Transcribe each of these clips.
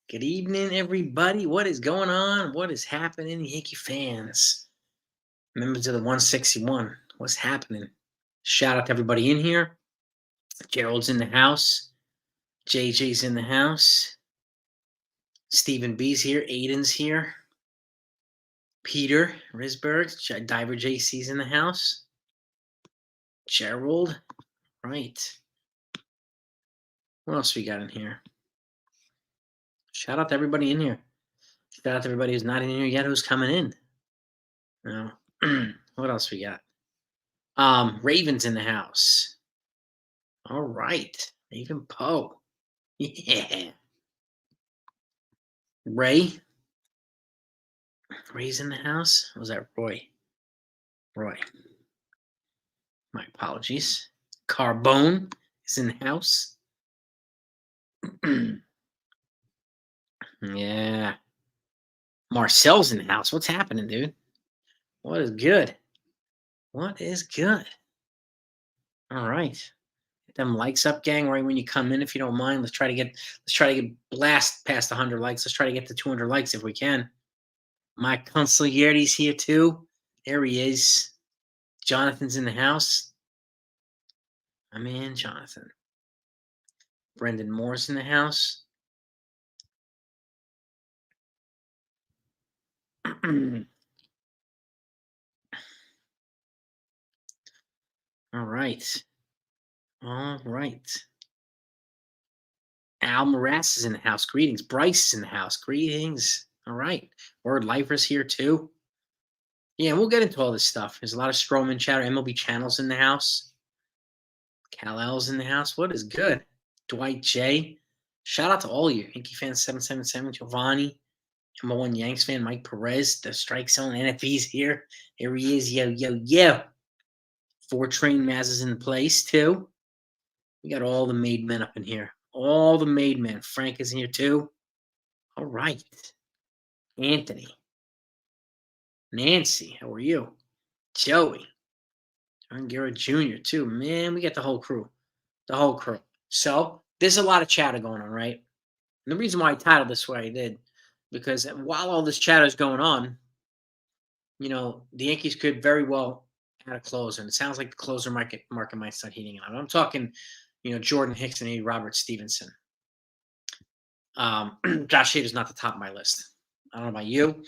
Good evening, everybody. What is going on? What is happening, Yankee fans? Members of the 161. What's happening? Shout out to everybody in here. Gerald's in the house. JJ's in the house. Stephen B's here. Aiden's here. Peter Risberg. Diver JC's in the house. Gerald. Right. What else we got in here? Shout out to everybody in here. Shout out to everybody who's not in here yet who's coming in. Now, what else we got? Raven's in the house. All right. Raven Poe. Yeah. Ray. Ray's in the house. Or was that Roy? Roy. My apologies. Carbone is in the house. Yeah. Marcel's in the house. What's happening, dude? What is good? What is good? All right. Get them likes up, gang, right when you come in, if you don't mind. Let's try to get blast past 100 likes. Let's try to get to 200 likes if we can. My consigliere's here too. There he is. Jonathan's in the house. My man, Jonathan. Brendan Moore's in the house. All right. All right. Al Morass is in the house. Greetings. Bryce is in the house. Greetings. All right. Word Lifer's here too. Yeah, we'll get into all this stuff. There's a lot of Stroman chatter. MLB channels in the house. Kal-El's in the house. What is good? Dwight J. Shout out to all you. Yankee fans 777. Giovanni. Number one Yanks fan. Mike Perez. The strike zone. NFE's here. Here he is. Yo, yo, yo. 4 Train Maz is in place too. We got all the made men up in here. All the made men. Frank is in here too. All right. Anthony. Nancy, how are you? Joey. John Garrett Jr. too. Man, we got the whole crew. The whole crew. So there's a lot of chatter going on, right? And the reason why I titled this way I did, because while all this chatter is going on, the Yankees could very well add a closer. And it sounds like the closer market might start heating up. I'm talking, Jordan Hicks and Robert Stevenson. Josh Hader's not the top of my list. I don't know about you,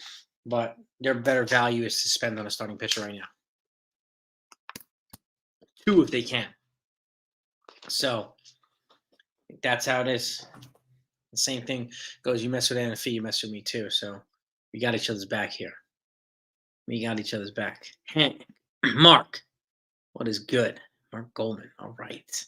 but their better value is to spend on a starting pitcher right now. 2 if they can. So that's how it is. The same thing goes. You mess with NFE, you mess with me too. So we got each other's back here. We got each other's back. Mark, what is good? Mark Goldman. All right.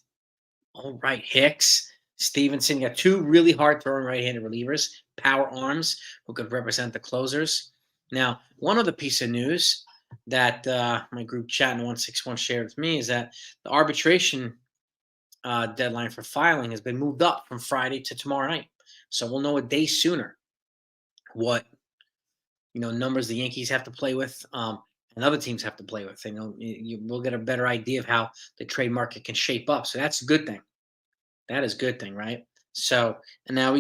All right, Hicks. Stevenson got 2 really hard throwing right-handed relievers, power arms who could represent the closers. Now, one other piece of news that my group chat in 161 shared with me is that the arbitration deadline for filing has been moved up from Friday to tomorrow night. So we'll know a day sooner what numbers the Yankees have to play with and other teams have to play with. We'll get a better idea of how the trade market can shape up. So that's a good thing. That is a good thing, right? So, and now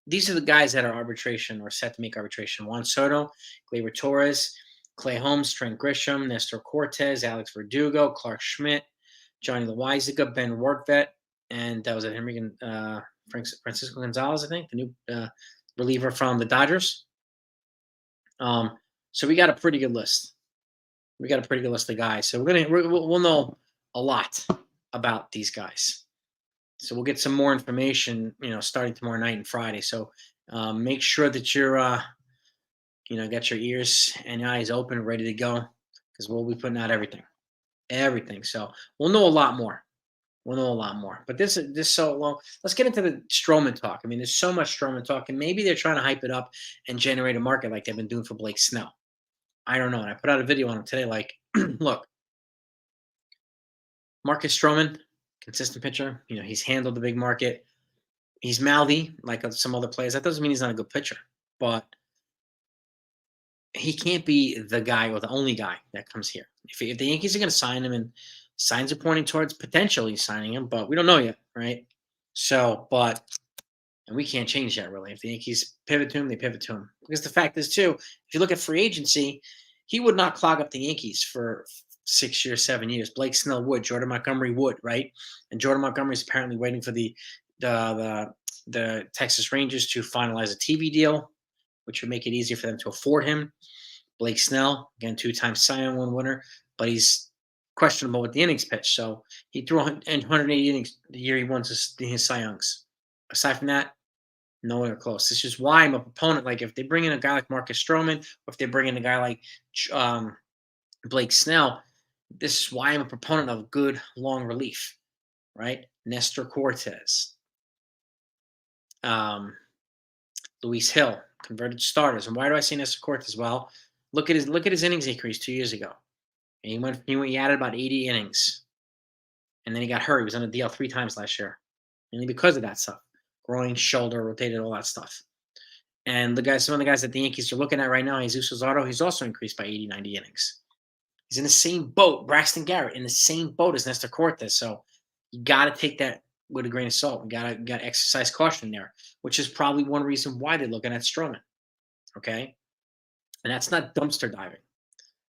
these are the guys that are arbitration or set to make arbitration. Juan Soto, Gleyber Torres, Clay Holmes, Trent Grisham, Nestor Cortez, Alex Verdugo, Clark Schmidt, Johnny Loizaga, Ben Workvet, and that was it, Francisco Gonzalez, I think, the new reliever from the Dodgers. So we got a pretty good list. We got a pretty good list of guys. So we'll know a lot about these guys. So we'll get some more information, starting tomorrow night and Friday. So make sure that you're, got your ears and eyes open, ready to go, because we'll be putting out everything. So we'll know a lot more. But let's get into the Stroman talk. I mean, there's so much Stroman talk, and maybe they're trying to hype it up and generate a market like they've been doing for Blake Snell. I don't know. And I put out a video on him today. Like, look, Marcus Stroman, consistent pitcher. He's handled the big market. He's mouthy like some other players. That doesn't mean he's not a good pitcher, but he can't be the guy or the only guy that comes here. If the Yankees are going to sign him, and signs are pointing towards potentially signing him, but we don't know yet, right? So, but And we can't change that really. If the Yankees pivot to him, they pivot to him. Because the fact is, too, if you look at free agency, he would not clog up the Yankees for 6 years, 7 years. Blake Snell would, Jordan Montgomery would, right? And Jordan Montgomery is apparently waiting for the the Texas Rangers to finalize a TV deal, which would make it easier for them to afford him. Blake Snell, again, two-time Cy Young Award winner, but he's questionable with the innings pitch. So he threw 180 innings the year he won his Cy Youngs. Aside from that, nowhere close. This is why I'm a proponent. Like if they bring in a guy like Marcus Stroman, or if they bring in a guy like Blake Snell, this is why I'm a proponent of good long relief, right? Nestor Cortez, Luis Hill, converted starters. And why do I say Nestor Cortez? Well, look at his innings increase 2 years ago. And he added about 80 innings, and then he got hurt. He was on the DL 3 times last year, mainly because of that stuff: groin, shoulder, rotated, all that stuff. And some of the guys that the Yankees are looking at right now, Jesus Luzardo, he's also increased by 80, 90 innings. He's in the same boat, Braxton Garrett, in the same boat as Nestor Cortez. So you got to take that with a grain of salt. We got to exercise caution there, which is probably one reason why they're looking at Stroman. Okay, and that's not dumpster diving.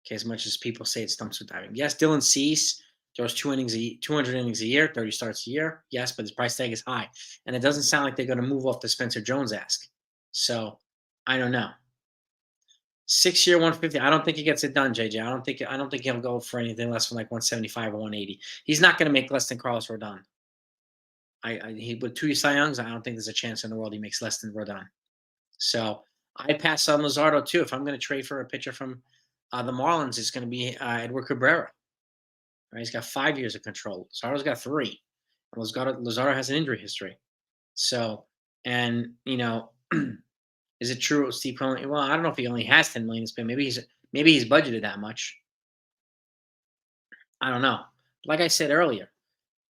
Okay, as much as people say it's dumpster diving. Yes, Dylan Cease throws 200 innings a year, 30 starts a year. Yes, but his price tag is high, and it doesn't sound like they're going to move off the Spencer Jones ask. So I don't know. 6-year, 150. I don't think he gets it done, JJ. I don't think he'll go for anything less than like 175 or 180. He's not going to make less than Carlos Rodon. He with 2 Cy Youngs, I don't think there's a chance in the world he makes less than Rodon. So I pass on Luzardo too. If I'm going to trade for a pitcher from the Marlins, it's going to be Edward Cabrera. Right? He's got 5 years of control. Luzardo's got 3. And Luzardo has an injury history. So, and is it true Steve Cohen? Well, I don't know if he only has 10 million to spend. Maybe he's budgeted that much. I don't know. Like I said earlier,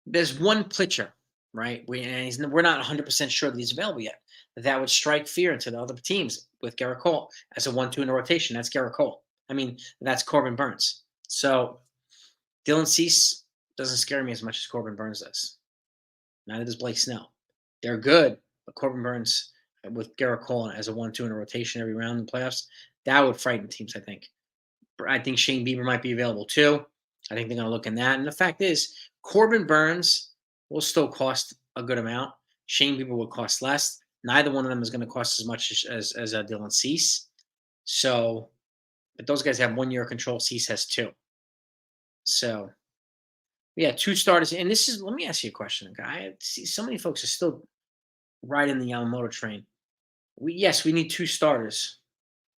there's one pitcher, right? We're not 100% sure that he's available yet. That would strike fear into the other teams with Garrett Cole as a 1-2 in the rotation. That's Garrett Cole. I mean, that's Corbin Burns. So Dylan Cease doesn't scare me as much as Corbin Burns does. Neither does Blake Snell. They're good, but Corbin Burns with Garrett Cole as a 1-2 in a rotation every round in the playoffs, that would frighten teams, I think. I think Shane Bieber might be available too. I think they're going to look in that. And the fact is, Corbin Burns will still cost a good amount. Shane Bieber will cost less. Neither one of them is going to cost as much as Dylan Cease. So, but those guys have 1 year of control. Cease has 2. So, yeah, 2 starters. And let me ask you a question. I see so many folks are still riding the Yamamoto train. We need 2 starters,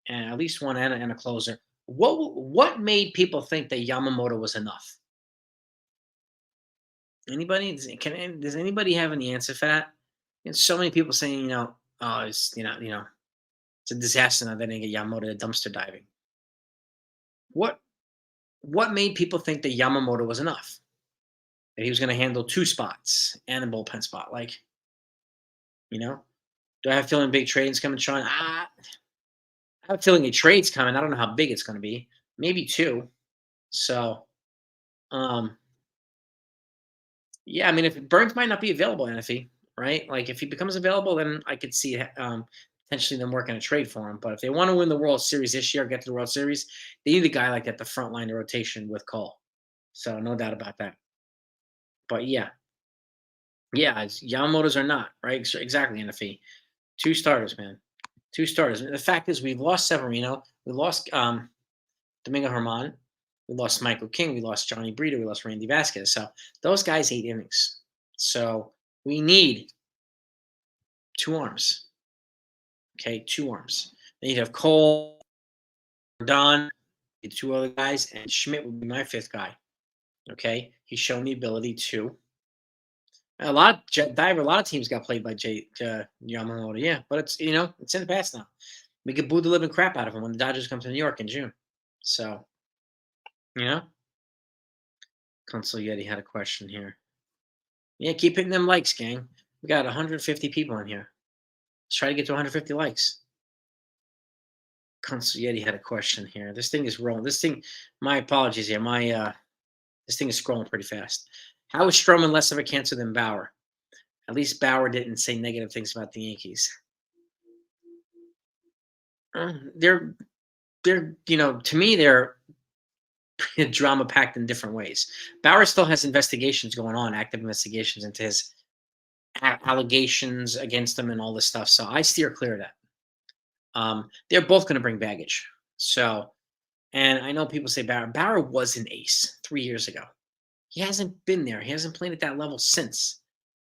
and at least one and a closer. What made people think that Yamamoto was enough? Anybody? Does anybody have any answer for that? And so many people saying, oh, it's it's a disaster now that they get Yamamoto to dumpster diving. What made people think that Yamamoto was enough? That he was going to handle 2 spots and a bullpen spot? Like, do I have a feeling big trades coming, Sean? I have a feeling a trade's coming. I don't know how big it's going to be. Maybe 2. So, yeah, I mean, if Burns might not be available, NFE, right? Like, if he becomes available, then I could see potentially them working a trade for him. But if they want to win the World Series this year, get to the World Series, they need a guy like that, the front line of rotation with Cole. So, no doubt about that. But, yeah, Yamamoto's are not, right? Exactly, NFE. 2 starters, man. 2 starters. The fact is, we've lost Severino. We lost Domingo Germán. We lost Michael King. We lost Johnny Breeder. We lost Randy Vasquez. So those guys 8 innings. So we need 2 arms. Okay, 2 arms. Then you'd have Cole, Don, the 2 other guys, and Schmidt would be my 5th guy. Okay, he's shown the ability to. A lot of teams got played by Yamamoto. Yeah, but it's it's in the past now. We could boo the living crap out of him when the Dodgers come to New York in June. So, Consul Yeti had a question here. Yeah, keep hitting them likes, gang. We got 150 people in here. Let's try to get to 150 likes. Consul Yeti had a question here. This thing is rolling. My apologies here. This thing is scrolling pretty fast. How is Stroman less of a cancer than Bauer? At least Bauer didn't say negative things about the Yankees. They're to me they're drama packed in different ways. Bauer still has investigations going on, active investigations into his allegations against him and all this stuff. So I steer clear of that. They're both going to bring baggage. So, and I know people say Bauer was an ace 3 years ago. He hasn't been there. He hasn't played at that level since.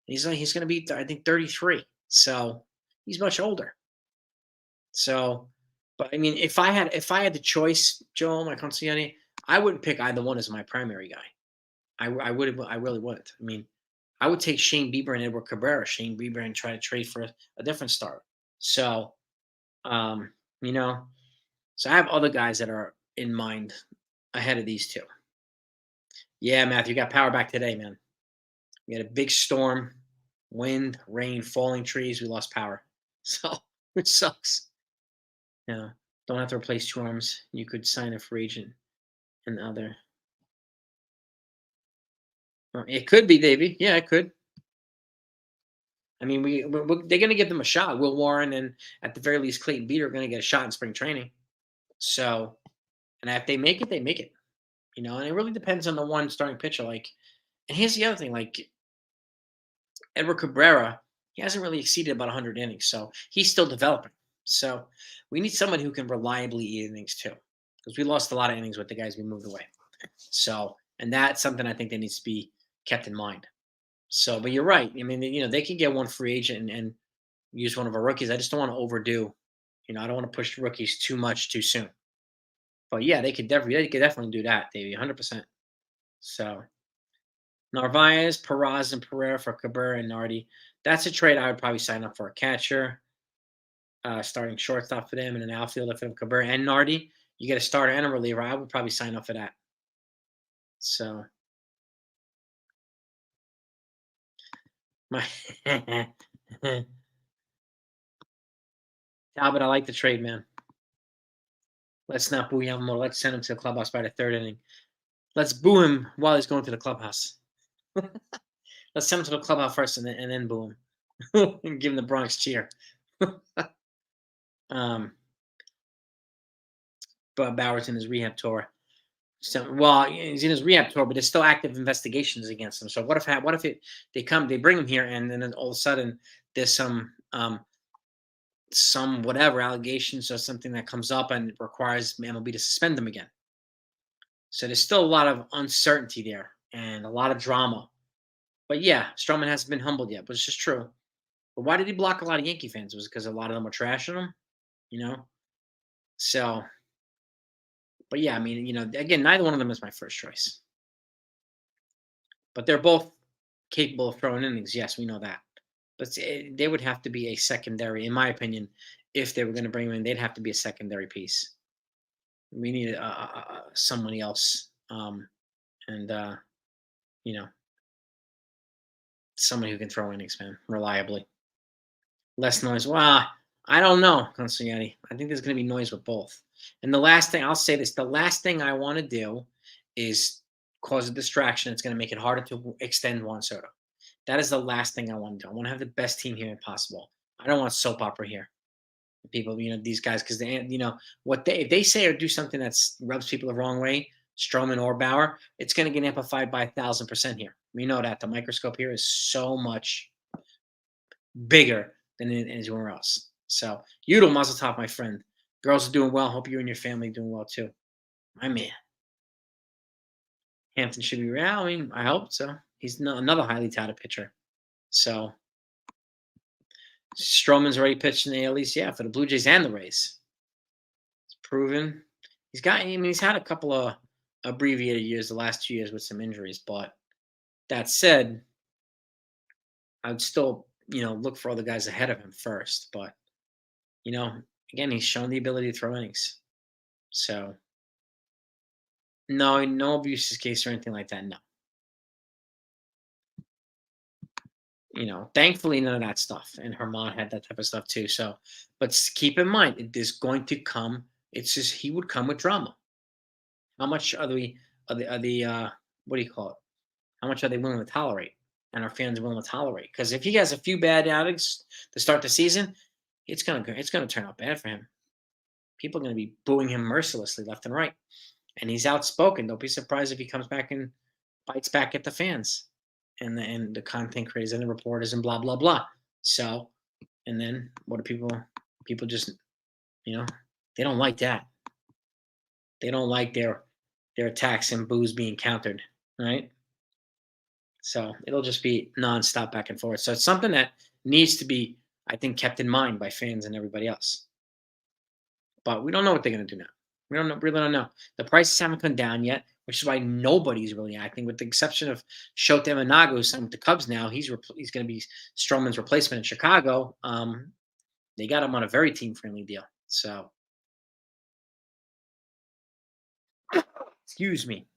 He's going to be I think 33. So he's much older. So, but I mean, if I had the choice, Joel, my consigliere, I wouldn't pick either one as my primary guy. I really wouldn't. I mean, I would take Shane Bieber and Edward Cabrera. Shane Bieber and try to trade for a different star. So, um, you know, so I have other guys that are in mind ahead of these two. Yeah, Matthew, got power back today, man. We had a big storm, wind, rain, falling trees. We lost power, so which sucks. Yeah, don't have to replace two arms. You could sign a free agent and other. It could be, Davey. Yeah, it could. I mean, they're going to give them a shot. Will Warren and at the very least Clayton Beater are going to get a shot in spring training. So, and if they make it, they make it. And it really depends on the one starting pitcher. And here's the other thing: Edward Cabrera, he hasn't really exceeded about 100 innings, so he's still developing. So we need someone who can reliably eat innings too, because we lost a lot of innings with the guys we moved away. So, and that's something I think that needs to be kept in mind. So, but you're right. I mean, they can get one free agent and use one of our rookies. I just don't want to overdo. I don't want to push rookies too much too soon. But yeah, they could definitely do that, Davey, 100%. So Narvaez, Peraz, and Pereira for Cabrera and Nardi. That's a trade I would probably sign up for a catcher, starting shortstop for them, and an outfielder for them, Cabrera and Nardi. You get a starter and a reliever. I would probably sign up for that. So my Talbot, I like the trade, man. Let's not boo Yamamoto. Let's send him to the clubhouse by the third inning. Let's boo him while he's going to the clubhouse. Let's send him to the clubhouse first and then boo him and give him the Bronx cheer. But Bauer's in his rehab tour. So, well, he's in his rehab tour, but there's still active investigations against him. So what if they bring him here and then all of a sudden there's some whatever allegations or something that comes up and requires MLB to suspend them again. So there's still a lot of uncertainty there and a lot of drama. But yeah, Stroman hasn't been humbled yet, which is true. But why did he block a lot of Yankee fans? Was it because a lot of them were trashing him? So, but yeah, I mean, again, neither one of them is my first choice. But they're both capable of throwing innings. Yes, we know that. But they would have to be a secondary, in my opinion, if they were going to bring him in. They'd have to be a secondary piece. We need somebody else, and somebody who can throw innings, man, reliably. Less noise. Well, I don't know, Consigliere. I think there's going to be noise with both. And the last thing I'll say this: the last thing I want to do is cause a distraction. It's going to make it harder to extend Juan Soto. That is the last thing I want to do. I want to have the best team here possible. I don't want soap opera here. People, these guys, because if they say or do something that rubs people the wrong way, Stroman or Bauer, it's going to get amplified by 1,000% here. We know that the microscope here is so much bigger than it is anywhere else. So, Udall Mazel Tov, my friend. Girls are doing well. Hope you and your family are doing well too. My man. Hampton should be real. I mean, I hope so. He's another highly touted pitcher. So, Stroman's already pitched in the AL East, for the Blue Jays and the Rays. It's proven. He's had a couple of abbreviated years the last 2 years with some injuries. But that said, I would still, look for other guys ahead of him first. But, again, he's shown the ability to throw innings. So, no abuses case or anything like that, no. Thankfully, none of that stuff. And Herman had that type of stuff too. So, but keep in mind, it is going to come. It's just he would come with drama. How much are the what do you call it? How much are they willing to tolerate? and our fans are willing to tolerate. Because if he has a few bad outings to start the season, it's gonna turn out bad for him. People are gonna be booing him mercilessly left and right. And he's outspoken. Don't be surprised if he comes back and bites back at the fans and the content creators and the reporters and blah blah blah. So, and then what do people just you know they don't like that. They don't like their attacks and boos being countered, right? So it'll just be nonstop back and forth. So it's something that needs to be, I think, kept in mind by fans and everybody else. But we don't know what they're going to do now. We don't know, really don't know. The prices haven't come down yet, which is why nobody's really acting, with the exception of Shota Imanaga, who's signed with the Cubs now. He's going to be Stroman's replacement in Chicago. They got him on a very team friendly deal. So, excuse me.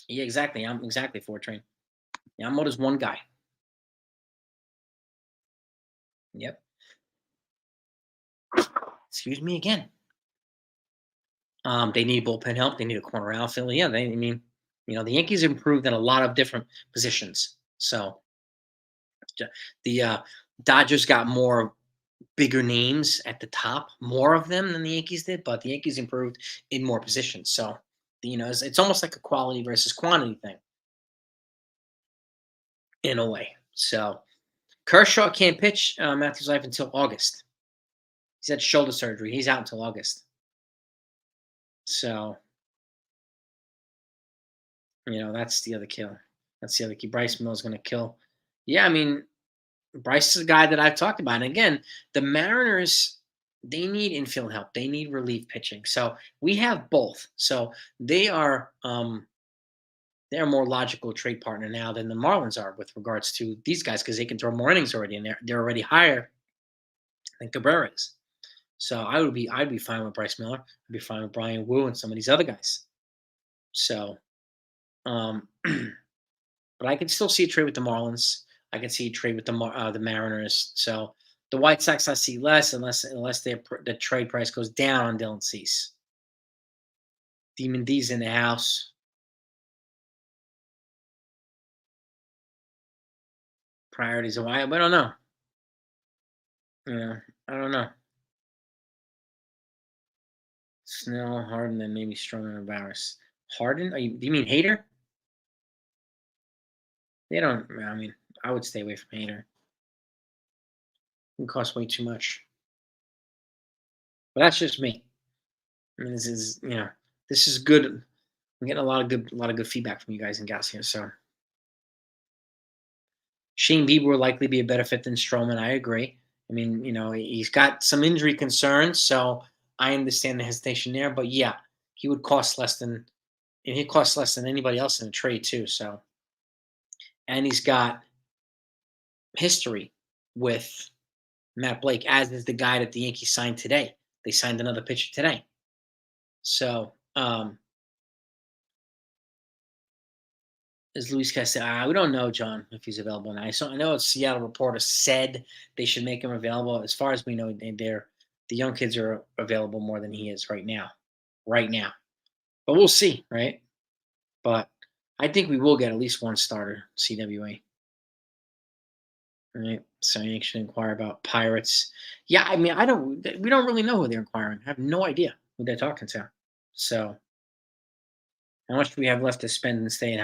Yeah, exactly. I'm exactly for train. Yamamoto's one guy. Yep. Excuse me again. They need bullpen help. They need a corner outfield. Yeah, I mean, the Yankees improved in a lot of different positions. So the Dodgers got more bigger names at the top, more of them than the Yankees did, but the Yankees improved in more positions. So it's almost like a quality versus quantity thing in a way. So Kershaw can't pitch Matthew's life until August. He's had shoulder surgery. He's out until August. So that's the other kill. That's the other key. Bryce Mill's going to kill. Yeah, I mean, Bryce is a guy that I've talked about. And again, the Mariners, they need infield help. They need relief pitching. So we have both. So they're a more logical trade partner now than the Marlins are with regards to these guys, because they can throw more innings already, and they're already higher than Cabrera is. So I'd be fine with Bryce Miller. I'd be fine with Brian Wu and some of these other guys. So, but I can still see a trade with the Marlins. I can see a trade with the Mariners. So the White Sox I see less, unless the trade price goes down on Dylan Cease. Demon D's in the house. Priorities of why I don't know. I don't know. Snell, Harden, then maybe Stroman and Bauer. Harden? Do you mean Hater? They don't. I mean, I would stay away from Hater. It costs way too much. But that's just me. I mean, this is good. I'm getting a lot of good feedback from you guys and gals here. So Shane Bieber will likely be a better fit than Stroman. I agree. I mean, he's got some injury concerns, so I understand the hesitation there. But yeah, he would cost less than, and he costs less than anybody else in a trade too. So, and he's got history with Matt Blake, as is the guy that the Yankees signed today. They signed another pitcher today. So, as Luis Castillo, we don't know, John, if he's available now. I know a Seattle reporter said they should make him available. As far as we know, the young kids are available more than he is right now. Right now. But we'll see, right? But I think we will get at least one starter, CWA. Right? So you should inquire about Pirates. Yeah, I mean, we don't really know who they're inquiring. I have no idea who they're talking to. So how much do we have left to spend and stay in?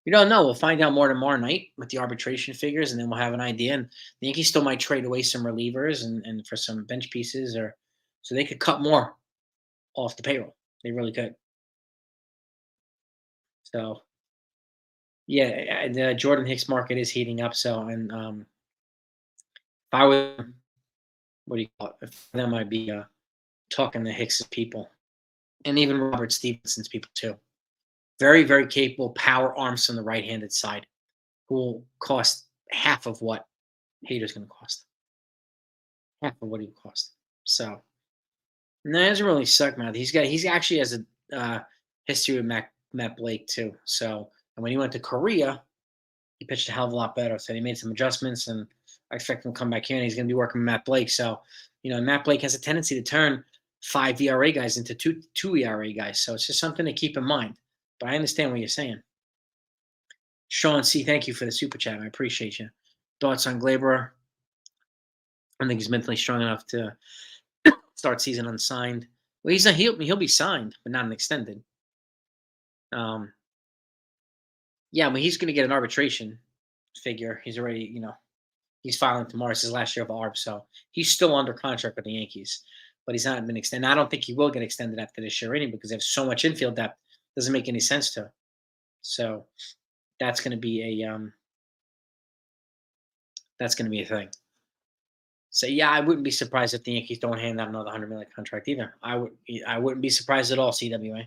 We don't know. We'll find out more tomorrow night with the arbitration figures, and then we'll have an idea. And the Yankees still might trade away some relievers and for some bench pieces, or so they could cut more off the payroll. They really could. So yeah, the Jordan Hicks market is heating up. So, and if I would, what do you call it? If them, I'd be talking to Hicks's people, and even Robert Stevenson's people too. Very, very capable power arms from the right-handed side, who will cost half of what Hader's going to cost. Half of what he will cost. So, no, it doesn't really suck, man. He actually has a history with Matt Blake too. So, and when he went to Korea, he pitched a hell of a lot better. So he made some adjustments, and I expect him to come back here, and he's going to be working with Matt Blake. So, Matt Blake has a tendency to turn 5 ERA guys into two ERA guys. So it's just something to keep in mind. But I understand what you're saying. Sean C, thank you for the super chat. I appreciate you. Thoughts on Glaber? I think he's mentally strong enough to start season unsigned. Well, he's not. He'll be signed, but not an extended. Um, yeah, I mean he's going to get an arbitration figure. He's already, he's filing tomorrow. It's his last year of ARB, so he's still under contract with the Yankees, but he's not been extended. I don't think he will get extended after this year anyway because they have so much infield depth. Doesn't make any sense to. So that's going to be a thing. So yeah, I wouldn't be surprised if the Yankees don't hand out another $100 million contract either. I wouldn't be surprised at all. CWA.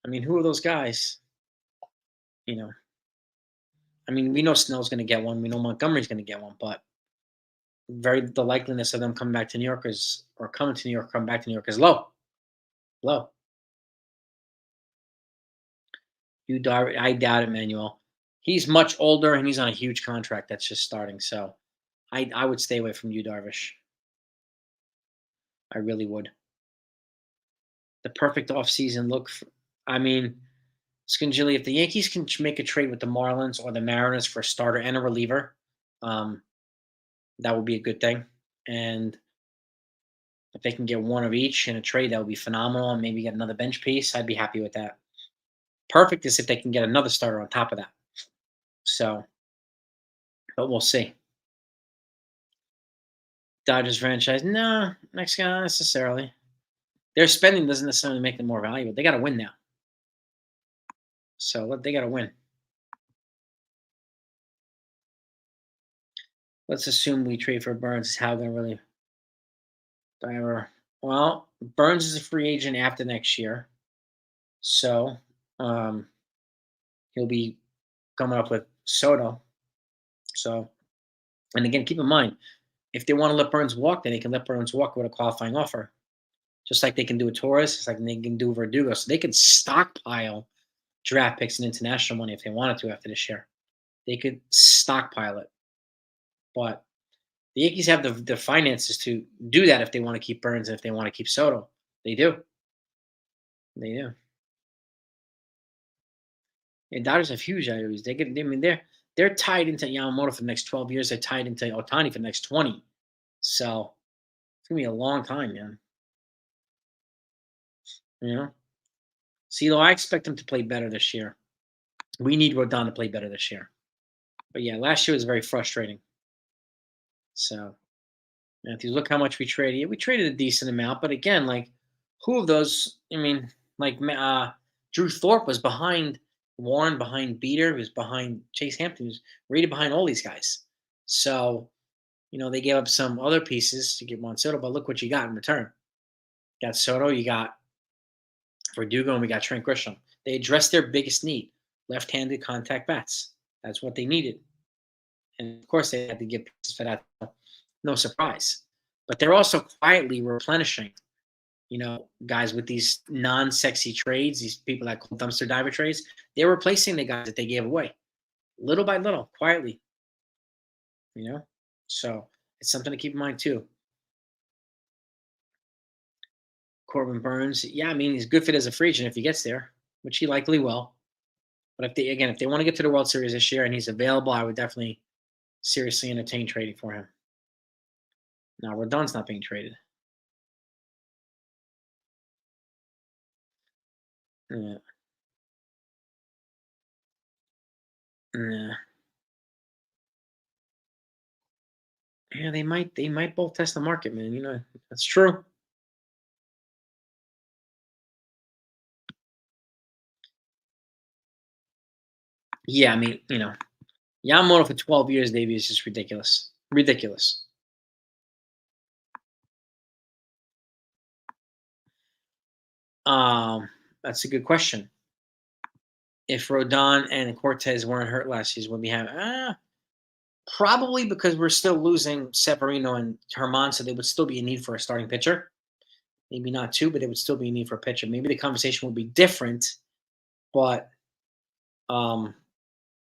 I mean, who are those guys? You know, I mean, we know Snell's going to get one. We know Montgomery's going to get one, but the likeliness of them coming back to New York coming back to New York is low. Low. I doubt it, Manuel. He's much older and he's on a huge contract that's just starting. So I would stay away from you, Darvish. I really would. The perfect offseason look. I mean, Skinjili, if the Yankees can make a trade with the Marlins or the Mariners for a starter and a reliever, that would be a good thing. And if they can get one of each in a trade, that would be phenomenal. And maybe get another bench piece. I'd be happy with that. Perfect is if they can get another starter on top of that. So, but we'll see. Dodgers franchise, no, next guy, not necessarily. Their spending doesn't necessarily make them more valuable. They got to win now. So they got to win. Let's assume we trade for Burns. How going to really? Bauer. Well, Burns is a free agent after next year, so he'll be coming up with Soto. So, and again, keep in mind, if they want to let Burns walk, then they can let Burns walk with a qualifying offer, just like they can do with Torres, just like they can do with Verdugo. So they could stockpile draft picks and international money if they wanted to after this year. They could stockpile it, but the Yankees have the finances to do that if they want to keep Burns and if they want to keep Soto. They do. They do. And Dodgers have huge IOUs. They're tied into Yamamoto for the next 12 years. They're tied into Otani for the next 20. So it's gonna be a long time, man. You know. CeeLo, I expect him to play better this year. We need Rodon to play better this year. But yeah, last year was very frustrating. So if you look how much we traded, yeah, we traded a decent amount. But again, like who of those? I mean, like Drew Thorpe was behind Warren, behind Beater, he was behind Chase Hampton, he was rated behind all these guys. So, they gave up some other pieces to get Juan Soto, but look what you got in return. You got Soto, you got Verdugo, and we got Trent Grisham. They addressed their biggest need, left-handed contact bats. That's what they needed. And of course, they had to give pieces for that. No surprise. But they're also quietly replenishing, guys with these non-sexy trades, these people that call dumpster diver trades. They're replacing the guys that they gave away, little by little, quietly. So it's something to keep in mind too. Corbin Burns, yeah, I mean he's good fit as a free agent if he gets there, which he likely will. But if they want to get to the World Series this year and he's available, I would definitely seriously entertain trading for him. Now Rodon's not being traded. Yeah. Yeah. Yeah, they might both test the market, man. That's true. Yeah, I mean, Yamamoto for 12 years, Davey, is just ridiculous. Ridiculous. That's a good question. If Rodon and Cortez weren't hurt last season, would we have? Probably because we're still losing Severino and Herman, so there would still be a need for a starting pitcher. Maybe not two, but there would still be a need for a pitcher. Maybe the conversation would be different, but and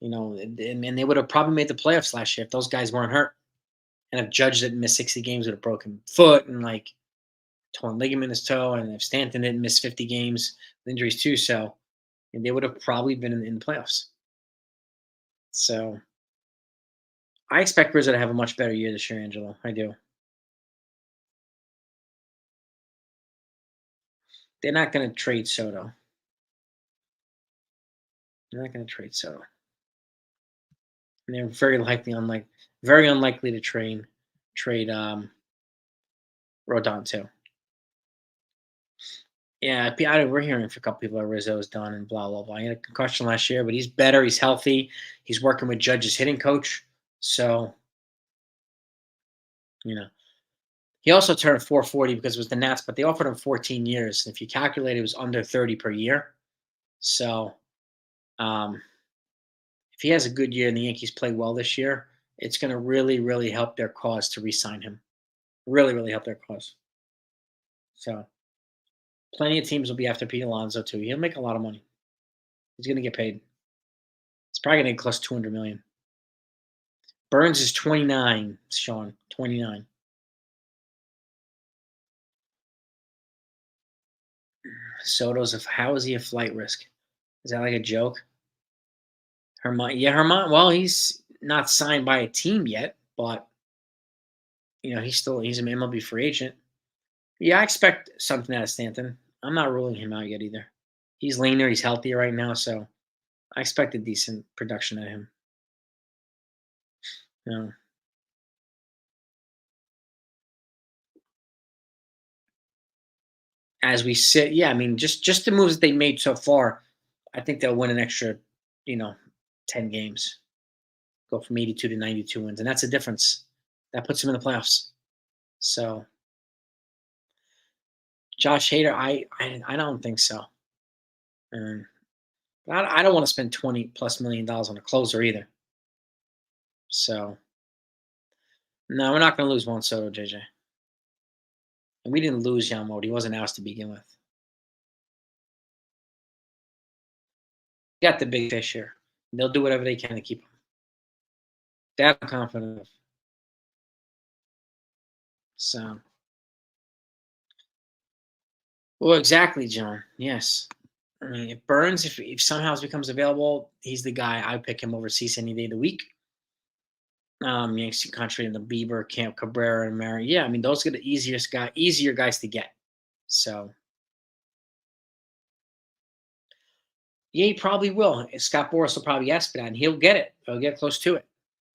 they would have probably made the playoffs last year if those guys weren't hurt. And if Judge didn't miss 60 games with a broken foot and like torn ligament in his toe, and if Stanton didn't miss 50 games with injuries too, so and they would have probably been in the playoffs. So I expect Rizzo to have a much better year this year, Angelo. I do. They're not going to trade Soto. They're not going to trade Soto. And they're very unlikely to trade Rodon too. Yeah, we're hearing from a couple people that Rizzo's done and blah blah blah. He had a concussion last year, but he's better. He's healthy. He's working with Judge's hitting coach, so you know. He also turned 440 because it was the Nats, but they offered him 14 years. If you calculate, it was under 30 per year. So, um, if he has a good year and the Yankees play well this year, it's going to really, really help their cause to re-sign him. Really, really help their cause. So, plenty of teams will be after Pete Alonso too. He'll make a lot of money. He's going to get paid. It's probably going to cost 200 million. Burns is 29. Sean, 29. How is he a flight risk? Is that like a joke? Herman. Well, he's not signed by a team yet, but he's an MLB free agent. Yeah, I expect something out of Stanton. I'm not ruling him out yet either. He's leaner, he's healthier right now, so I expect a decent production out of him. You know, as we sit, yeah, I mean, just the moves that they made so far, I think they'll win an extra, you know, 10 games. Go from 82 to 92 wins, and that's a difference. That puts them in the playoffs. So, Josh Hader, I don't think so. Um, I don't want to spend $20+ million on a closer either. So, no, we're not going to lose Juan Soto, JJ. And we didn't lose Yamamoto. He wasn't ours to begin with. Got the big fish here. They'll do whatever they can to keep him. That I'm confident of. So, well, exactly, John. Yes. I mean, if Burns, if somehow becomes available, he's the guy. I pick him over Cease any day of the week. Yankees country and the Bieber, Camp Cabrera, and Mary. Yeah, I mean, those are the easier guys to get. So, yeah, he probably will. Scott Boras will probably ask for that, and he'll get it. He'll get close to it.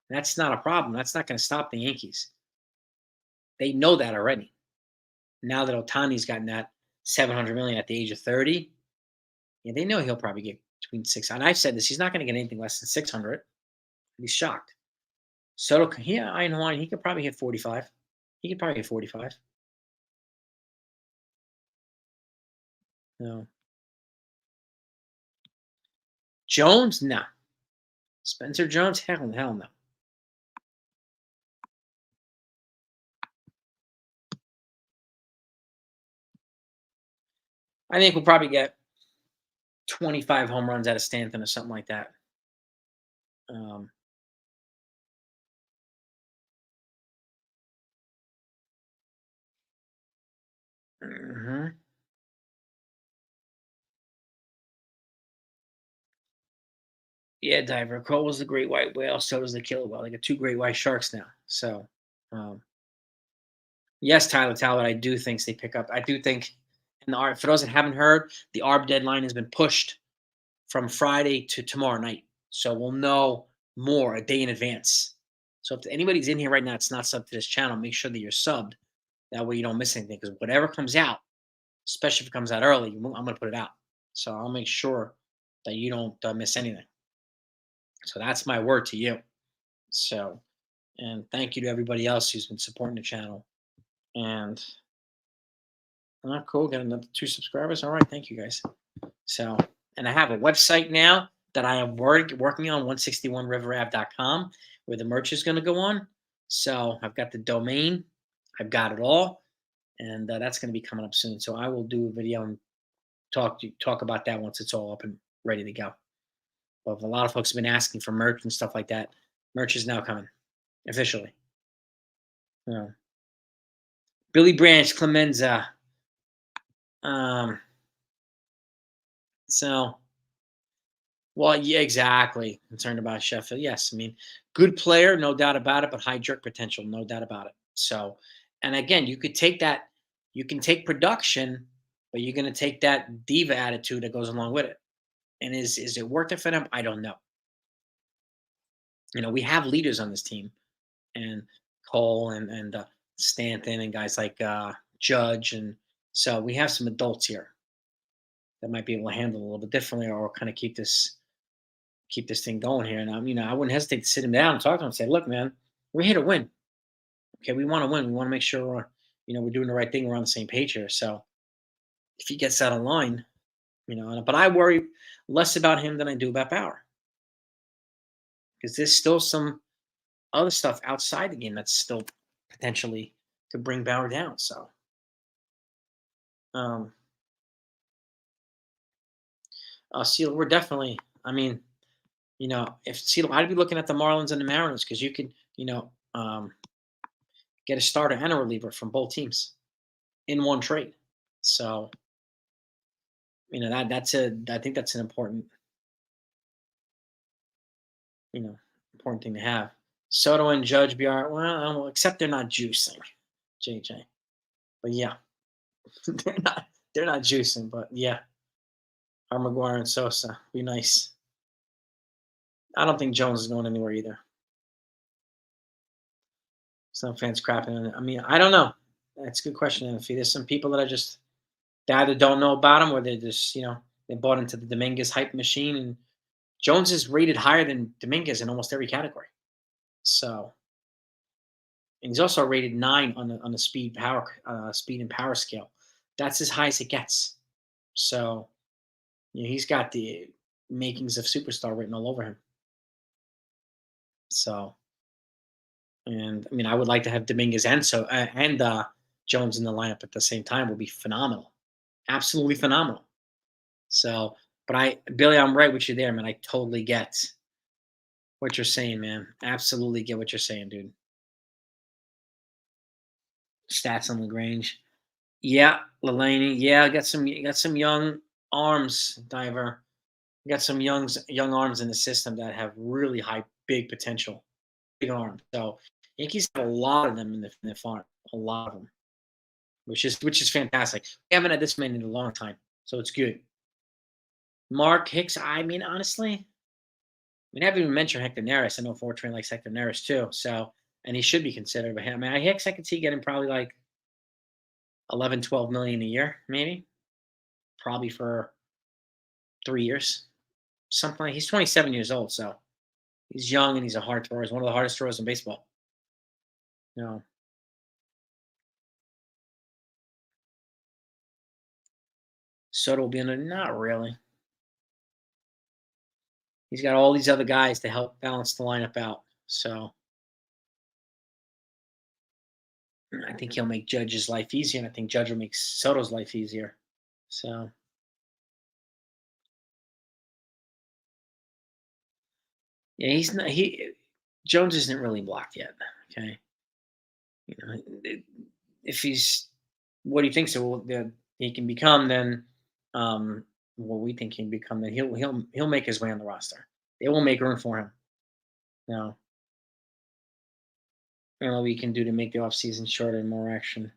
That's not a problem. That's not going to stop the Yankees. They know that already. Now that Otani's gotten that 700 million at the age of 30, yeah, they know he'll probably get between 600. And I've said this: he's not going to get anything less than 600. I'd be shocked. Soto, yeah, I know he could probably hit 45. He could probably hit 45. No. Jones, no. Spencer Jones, hell no. I think we'll probably get 25 home runs out of Stanton or something like that. Um, mhm. Yeah, diver. Cole was the great white whale. So does the killer whale. They got two great white sharks now. So, um, yes, Tyler Talbot. I do think they pick up. I do think, for those that haven't heard, the ARB deadline has been pushed from Friday to tomorrow night. So we'll know more a day in advance. So if anybody's in here right now, it's not subbed to this channel. Make sure that you're subbed. That way you don't miss anything. Because whatever comes out, especially if it comes out early, I'm going to put it out. So I'll make sure that you don't miss anything. So that's my word to you. So, and thank you to everybody else who's been supporting the channel. And cool, got another 2 subscribers. All right, thank you guys. So, and I have a website now that I am working on, 161riverave.com, where the merch is going to go on. So I've got the domain, I've got it all, and that's going to be coming up soon. So I will do a video and talk about that once it's all up and ready to go. But a lot of folks have been asking for merch and stuff like that. Merch is now coming officially. Billy Branch, Clemenza. So Well, yeah, exactly. Concerned about Sheffield. Yes, I mean, good player, no doubt about it, but high jerk potential, no doubt about it. So, and again, you could take that, you can take production, but you're going to take that diva attitude that goes along with it. And is it worth it for them? I don't know. We have leaders on this team, and Cole and Stanton and guys like Judge, and so we have some adults here that might be able to handle it a little bit differently, or kind of keep this thing going here. And I wouldn't hesitate to sit him down and talk to him and say, "Look, man, we're here to win. Okay, we want to win. We want to make sure we're doing the right thing. We're on the same page here." So if he gets out of line, but I worry less about him than I do about Bauer, because there's still some other stuff outside the game that's still potentially could bring Bauer down. So, um, Seal, we're definitely. I mean, if Seal, I'd be looking at the Marlins and the Mariners, because you could, get a starter and a reliever from both teams in one trade. So, I think that's an important thing to have. Soto and Judge be all right. Well, except they're not juicing, JJ. But yeah, they're not juicing. But yeah, our McGuire and Sosa be nice. I don't think Jones is going anywhere either. Some fans crapping on it. I mean, I don't know. That's a good question. If there's some people that are just they either don't know about him, or they just they bought into the Dominguez hype machine. And Jones is rated higher than Dominguez in almost every category. So, and he's also rated 9 on the speed and power scale. That's as high as it gets. So, he's got the makings of superstar written all over him. So, and I mean, I would like to have Dominguez and Jones in the lineup at the same time. Would be phenomenal, absolutely phenomenal. So, but Billy, I'm right with you there, man. I totally get what you're saying, man. Absolutely get what you're saying, dude. Stats on Lagrange. Yeah, Laney. Yeah, got some young arms, Diver. Got some young arms in the system that have really high, big potential, big arms. So Yankees have a lot of them in the farm, a lot of them, which is fantastic. We haven't had this many in a long time, so it's good. Mark Hicks. I mean, honestly, we haven't even mentioned Hector Neris. I know Fortran likes Hector Neris too, so and he should be considered. But I mean, Hicks, I could see getting probably like 11, 12 million a year, maybe, probably for 3 years, something like. He's 27 years old, so he's young and he's a hard thrower. He's one of the hardest throwers in baseball. No, Soto will be in it. Not really. He's got all these other guys to help balance the lineup out. So I think he'll make Judge's life easier, and I think Judge will make Soto's life easier. So yeah, he's not. Jones isn't really blocked yet. Okay, you know, if he's what he thinks that he can become, then what we think he can become, then he'll make his way on the roster. They will make room for him. Now, what we can do to make the offseason shorter and more action.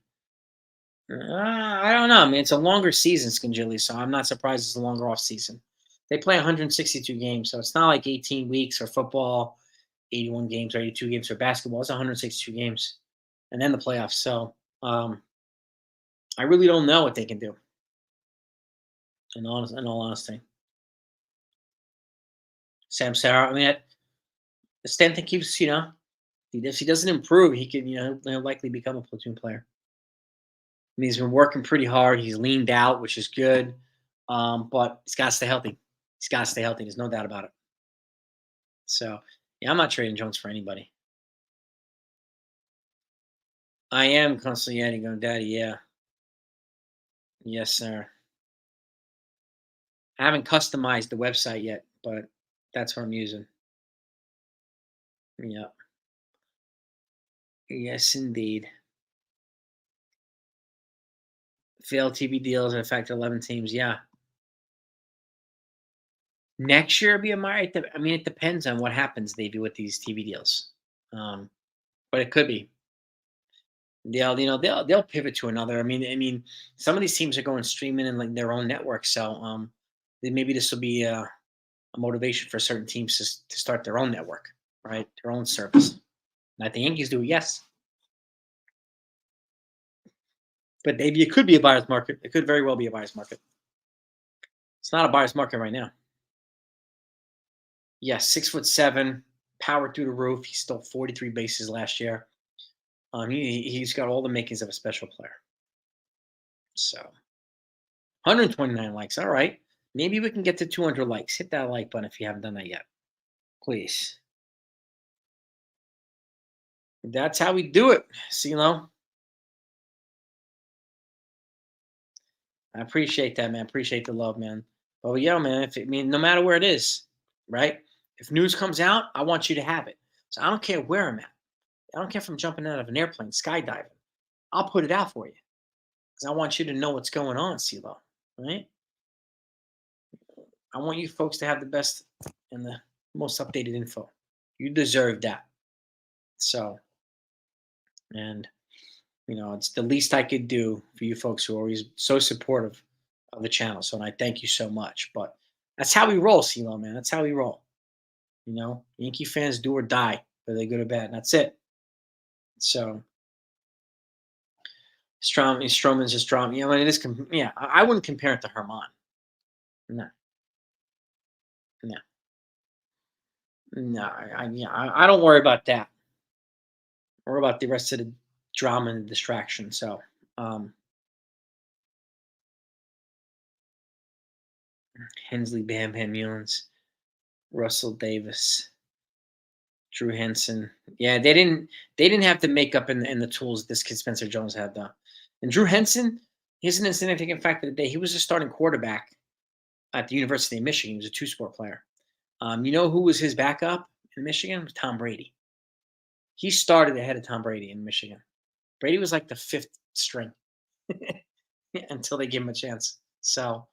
I don't know. I mean, it's a longer season, Skinjili, so I'm not surprised it's a longer off season. They play 162 games, so it's not like 18 weeks for football, 81 games or 82 games for basketball. It's 162 games, and then the playoffs. So I really don't know what they can do. In all honesty, Sam Sarah. I mean, Stanton keeps. If he doesn't improve, he can. He'll likely become a platoon player. I mean, he's been working pretty hard. He's leaned out, which is good. But he's got to stay healthy. He's got to stay healthy. There's no doubt about it. So, yeah, I'm not trading Jones for anybody. I am constantly adding on Daddy. Yeah. Yes, sir. I haven't customized the website yet, but that's what I'm using. Yeah. Yes, indeed. Failed TV deals that affect 11 teams. Yeah. Next year be a I mean, it depends on what happens, Davey, with these TV deals. Um, but it could be. They'll pivot to another. I mean, some of these teams are going streaming in like their own network, so then maybe this will be a motivation for certain teams to start their own network, right? Their own service. Not the Yankees do, yes, but maybe it could be a buyer's market. It could very well be a buyer's market. It's not a buyer's market right now. Yes, 6'7", power through the roof. He stole 43 bases last year. He's got all the makings of a special player. So 129 likes. All right. Maybe we can get to 200 likes. Hit that like button if you haven't done that yet. Please. That's how we do it. CeeLo. I appreciate that, man. Appreciate the love, man. But yeah, man, no matter where it is, right? If news comes out, I want you to have it. So I don't care where I'm at. I don't care if I'm jumping out of an airplane, skydiving. I'll put it out for you because I want you to know what's going on, CeeLo. Right? I want you folks to have the best and the most updated info. You deserve that. So, and it's the least I could do for you folks who are always so supportive of the channel. So, and I thank you so much. But that's how we roll, CeeLo, man. That's how we roll. Yankee fans do or die, whether they're good or bad. And that's it. So, Stroman's just Stroman. I mean, it is. Yeah, I wouldn't compare it to Herman. No, no, no. I don't worry about that. I worry about the rest of the drama and the distraction. So, um, Hensley, Bam Bam Mullins, Russell Davis, Drew Henson. Yeah, they didn't have the makeup and the tools this kid Spencer Jones had though. And Drew Henson, here's an insignificant fact of the day. He was a starting quarterback at the University of Michigan. He was a two-sport player. You know who was his backup in Michigan? It was Tom Brady. He started ahead of Tom Brady in Michigan. Brady was like the fifth string until they gave him a chance. So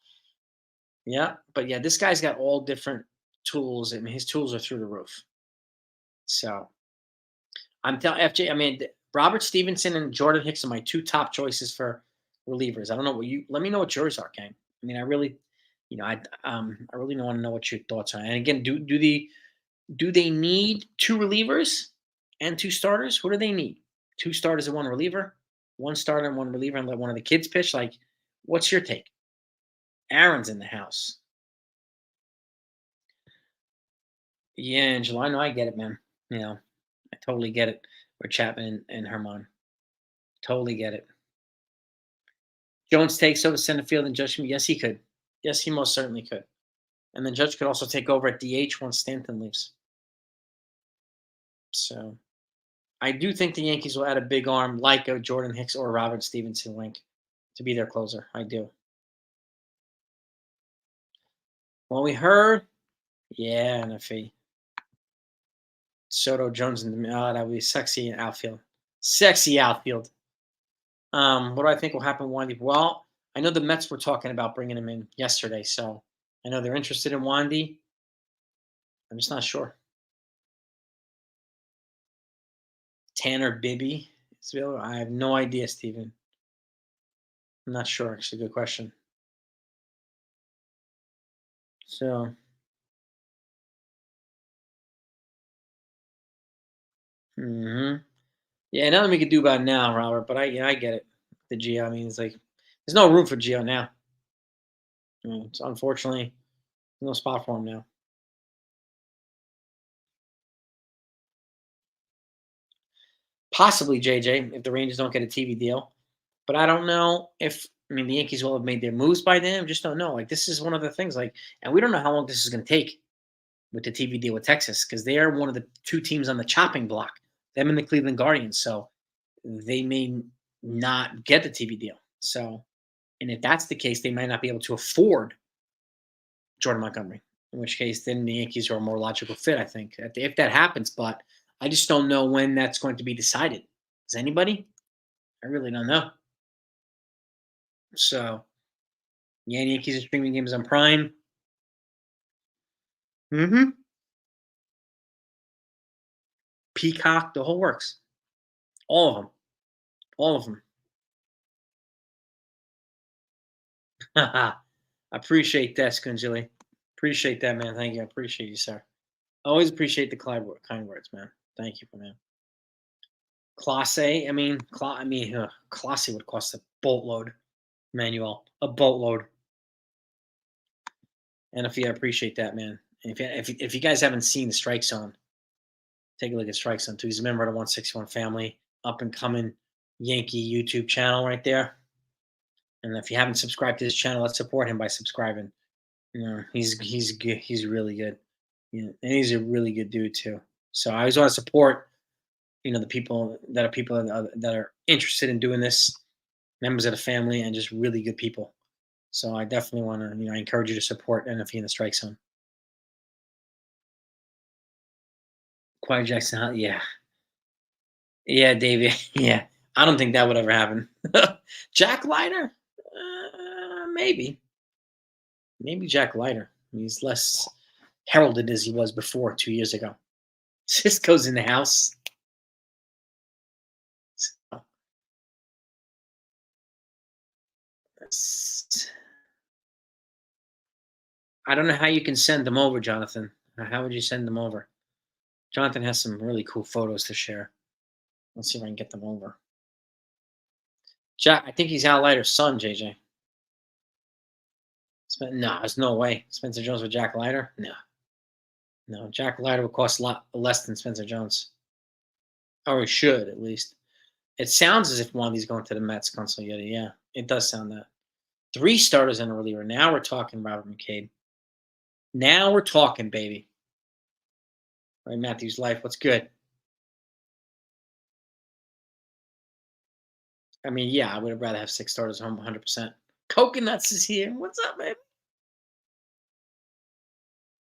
yeah, but yeah, this guy's got all different tools. I mean, his tools are through the roof. So I'm telling FJ. I mean, Robert Stevenson and Jordan Hicks are my two top choices for relievers. I don't know what you. Let me know what yours are, Kane. I mean, I really, I really want to know what your thoughts are. And again, do they need two relievers and two starters? What do they need? Two starters and one reliever, one starter and one reliever, and let one of the kids pitch. Like, what's your take? Aaron's in the house. Yeah, Angelo, I know, I get it, man. I totally get it. Or Chapman and Herman. Totally get it. Jones takes over center field and Judge. Yes, he could. Yes, he most certainly could. And then Judge could also take over at DH once Stanton leaves. So I do think the Yankees will add a big arm like a Jordan Hicks or Robert Stevenson Wink to be their closer. I do. Well, we heard, yeah, and if he Soto Jones in the that would be sexy in outfield. Sexy outfield. What do I think will happen, Wandy? Well, I know the Mets were talking about bringing him in yesterday, so I know they're interested in Wandy. I'm just not sure. Tanner Bibby is available. I have no idea, Steven. I'm not sure. It's a good question. So, yeah, nothing we could do about it now, Robert. But I get it. The Gio. I mean, it's like there's no room for Gio now. It's unfortunately no spot for him now. Possibly JJ if the Rangers don't get a TV deal. But I don't know if the Yankees will have made their moves by then. Just don't know. Like this is one of the things. Like, and we don't know how long this is going to take with the TV deal with Texas because they are one of the two teams on the chopping block. Them and the Cleveland Guardians. So they may not get the TV deal. So, and if that's the case, they might not be able to afford Jordan Montgomery. In which case, then the Yankees are a more logical fit, I think, if that happens. But I just don't know when that's going to be decided. Does anybody? I really don't know. So, yeah, Yankees are streaming games on Prime. Mm-hmm. Peacock, the whole works. All of them. All of them. I appreciate that, Skunjili. Appreciate that, man. Thank you. I appreciate you, sir. Always appreciate the kind words, man. Thank you, man. Class A, Class A would cost a boatload, Manuel. A boatload. And if you appreciate that, man. If you guys haven't seen the Strike Zone, take a look at Strike Zone too. He's a member of the 161 family, up and coming Yankee YouTube channel right there. And if you haven't subscribed to his channel, let's support him by subscribing. He's good. He's really good. And he's a really good dude too. So I always want to support, the people that are interested in doing this, members of the family, and just really good people. So I definitely want to, I encourage you to support NFE in the Strike Zone. Quiet Jackson, yeah, yeah, Davey, yeah. I don't think that would ever happen. Jack Leiter, maybe Jack Leiter. He's less heralded as he was before 2 years ago. Cisco's in the house. So, I don't know how you can send them over, Jonathan. How would you send them over? Jonathan has some really cool photos to share. Let's see if I can get them over. Jack, I think he's Al Leiter's son, JJ. No, there's no way. Spencer Jones with Jack Leiter? No. Jack Leiter would cost a lot less than Spencer Jones. Or he should, at least. It sounds as if Wandy's going to the Mets, Consigliere. Yeah, it does sound that. 3 starters and a reliever. Now we're talking Robert McCade. Now we're talking, baby. Right, Matthew's life. What's good? I mean, yeah, I would have rather have 6 starters home 100%. Coconuts is here. What's up, man?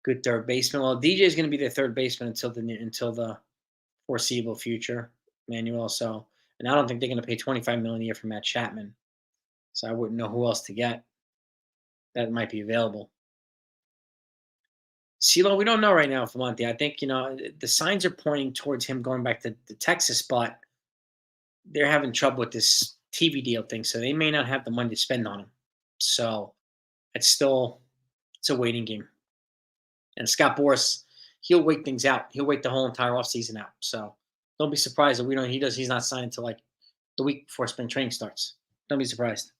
Good third baseman. Well, DJ is going to be their third baseman until the foreseeable future, Manuel. So, and I don't think they're going to pay $25 million a year for Matt Chapman. So I wouldn't know who else to get that might be available. CeeLo, we don't know right now for Monty. I think the signs are pointing towards him going back to Texas, but they're having trouble with this TV deal thing, so they may not have the money to spend on him. So it's a waiting game. And Scott Boras, he'll wait things out. He'll wait the whole entire offseason out. So don't be surprised that he's not signed until like the week before spring training starts. Don't be surprised.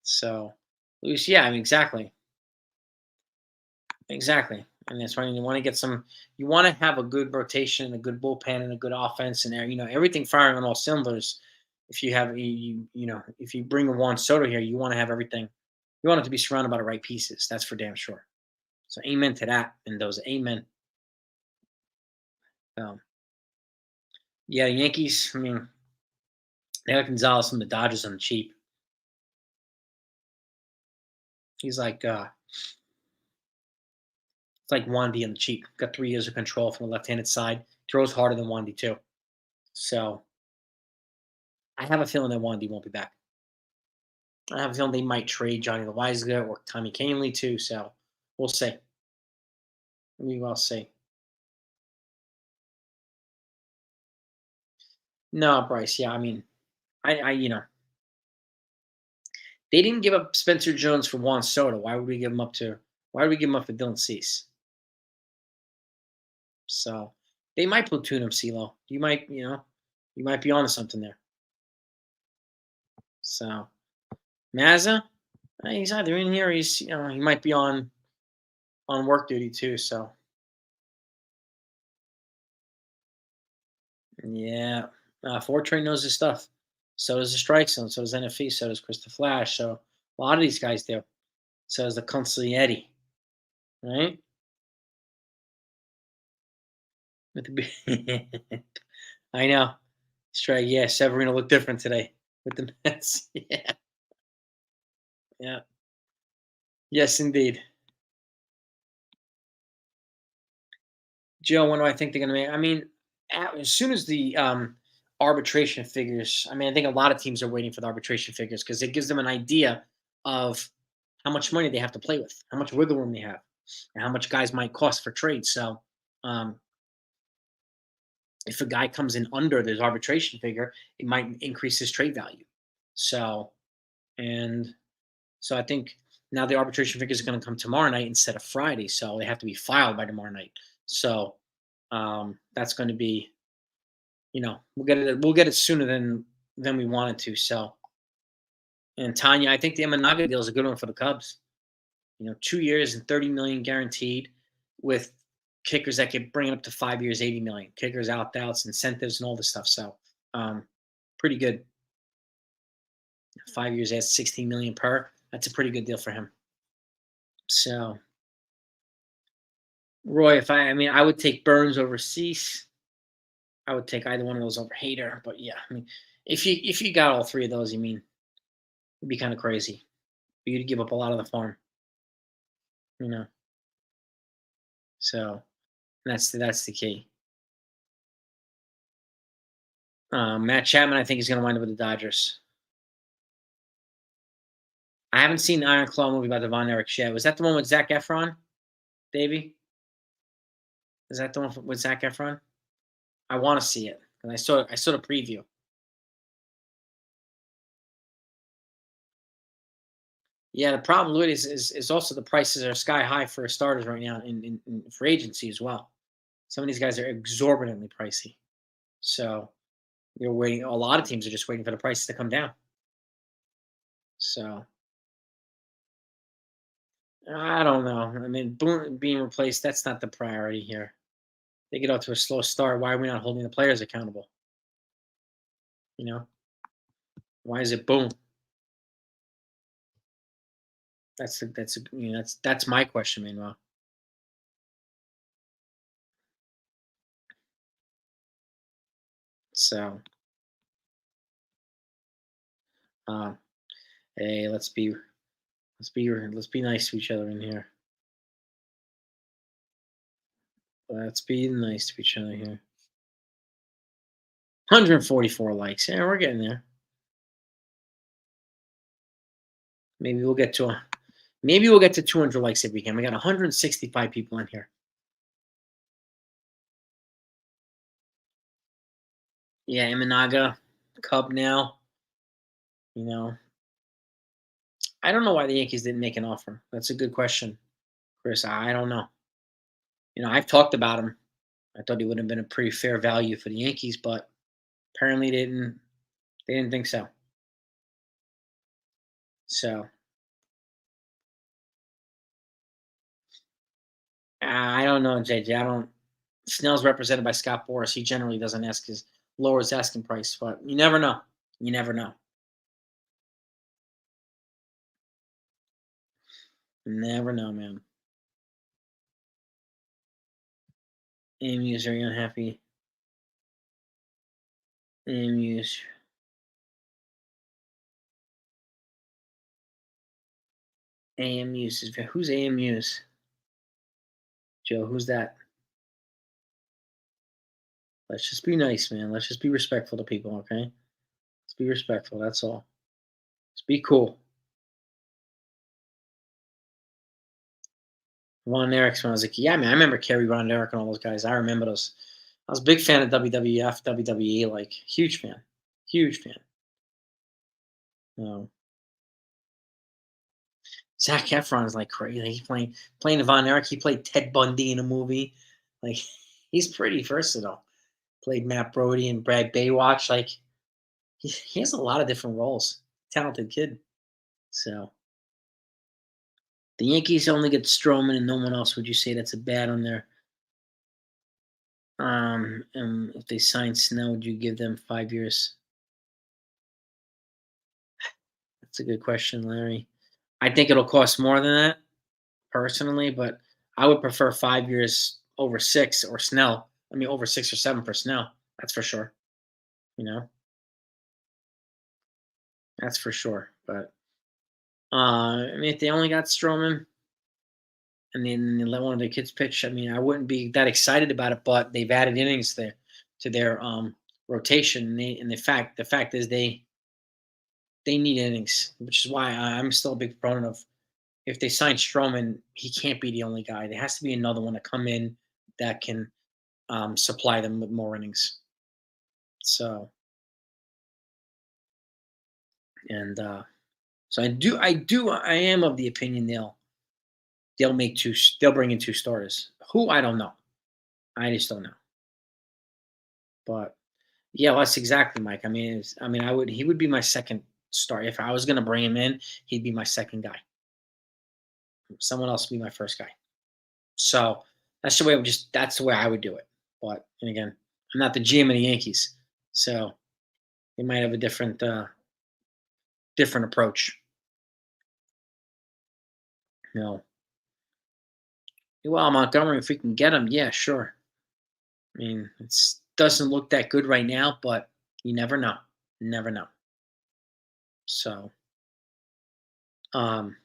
So at least, yeah, I mean, exactly. Exactly. And that's why you want to get you want to have a good rotation, a good bullpen, and a good offense, and everything firing on all cylinders. If you have if you bring a Juan Soto here, you want to have everything. You want it to be surrounded by the right pieces. That's for damn sure. So amen to that, and those amen. Yeah, Yankees. I mean, they have Gonzalez from the Dodgers on the cheap. He's like it's like Wandy on the cheap. Got 3 years of control from the left-handed side. Throws harder than Wandy too. So I have a feeling that Wandy won't be back. I have a feeling they might trade Johnny Loizaga or Tommy Canley too. So we'll see. We will see. No, Bryce. Yeah, I mean, they didn't give up Spencer Jones for Juan Soto. Why would we give him up for Dylan Cease? So they might platoon him, CeeLo. You might be onto something there. So Mazza, he's either in here or he might be on work duty too. So yeah, Fortran knows his stuff. So does the Strike Zone. So does NFE. So does Krista Flash. So a lot of these guys do. So does the Consigliere, right? I know. Strike. Yeah, Severino looked different today with the Mets. Yeah. Yeah. Yes, indeed. Joe, when do I think they're going to make? I mean, as soon as the arbitration figures, I mean, I think a lot of teams are waiting for the arbitration figures because it gives them an idea of how much money they have to play with, how much wiggle room they have. and how much guys might cost for trades. So um, if a guy comes in under this arbitration figure, it might increase his trade value. So and so I think now the arbitration figures are going to come tomorrow night instead of Friday, so they have to be filed by tomorrow night. So that's going to be, we'll get it sooner than we wanted to. So and Tanya, I think the Imanaga deal is a good one for the Cubs. 2 years and 30 million guaranteed, with kickers that could bring it up to 5 years, 80 million. Kickers, outs, incentives, and all this stuff. So pretty good. 5 years at 16 million per. That's a pretty good deal for him. So Roy, I would take Burns over Cease. I would take either one of those over Hader. But yeah, if you got all three of those, it'd be kind of crazy. You'd give up a lot of the farm. So that's the key. Matt Chapman, I think, is going to wind up with the Dodgers. I haven't seen the Iron Claw movie about the Von Erich yet. Was that the one with Zac Efron, Davey? Is that the one with Zac Efron? I want to see it, and I saw the preview. Yeah, the problem with it is also the prices are sky high for starters right now in free agency as well. Some of these guys are exorbitantly pricey. So you're waiting. A lot of teams are just waiting for the prices to come down. So I don't know. Boone being replaced, that's not the priority here. They get off to a slow start. Why are we not holding the players accountable? Why is it Boone? That's my question, Manuel. So, hey, let's be nice to each other in here. Let's be nice to each other here. 144 likes. Yeah, we're getting there. Maybe we'll get to 200 likes if we can. We got 165 people in here. Yeah, Imanaga, Cub now. I don't know why the Yankees didn't make an offer. That's a good question, Chris. I don't know. I've talked about him. I thought he would have been a pretty fair value for the Yankees, but apparently they didn't think so. So I don't know, JJ. I don't. Snell's represented by Scott Boras. He generally doesn't lower his asking price, but you never know. You never know. Never know, man. AMU is very unhappy. AMU's. Who's AMU's? Joe, who's that? Let's just be nice, man. Let's just be respectful to people, okay? Let's be respectful. That's all. Let's be cool. Ron Erick's when I was a kid. Yeah, man, I remember Kerry, Ron Erick, and all those guys. I remember those. I was a big fan of WWF, WWE, like huge fan. Huge fan. Zac Efron is like crazy. He's playing Von Erich. He played Ted Bundy in a movie. Like he's pretty versatile. Played Matt Brody and Brad Baywatch. Like he has a lot of different roles. Talented kid. So the Yankees only get Stroman and no one else. Would you say that's a bad on there? And if they sign Snell, would you give them 5 years? That's a good question, Larry. I think it'll cost more than that, personally, but I would prefer 5 years over 6 or Snell. Over 6 or 7 for Snell. That's for sure. That's for sure. But if they only got Stroman and then they let one of their kids pitch, I wouldn't be that excited about it. But they've added innings there to their rotation, and the fact is they need innings, which is why I'm still a big proponent of if they sign Stroman, he can't be the only guy. There has to be another one to come in that can supply them with more innings. So and so I am of the opinion they'll make two. They'll bring in two starters. Who I don't know. I just don't know. But yeah, well, that's exactly Mike. I mean, I would. He would be my second start if I was going to bring him in. He'd be my second guy. Someone else would be my first guy. So that's the way. That's the way I would do it. But and again, I'm not the GM of the Yankees, so they might have a different approach. You know, well, Montgomery, if we can get him, yeah, sure. I mean, it doesn't look that good right now, but you never know. Never know. So, um,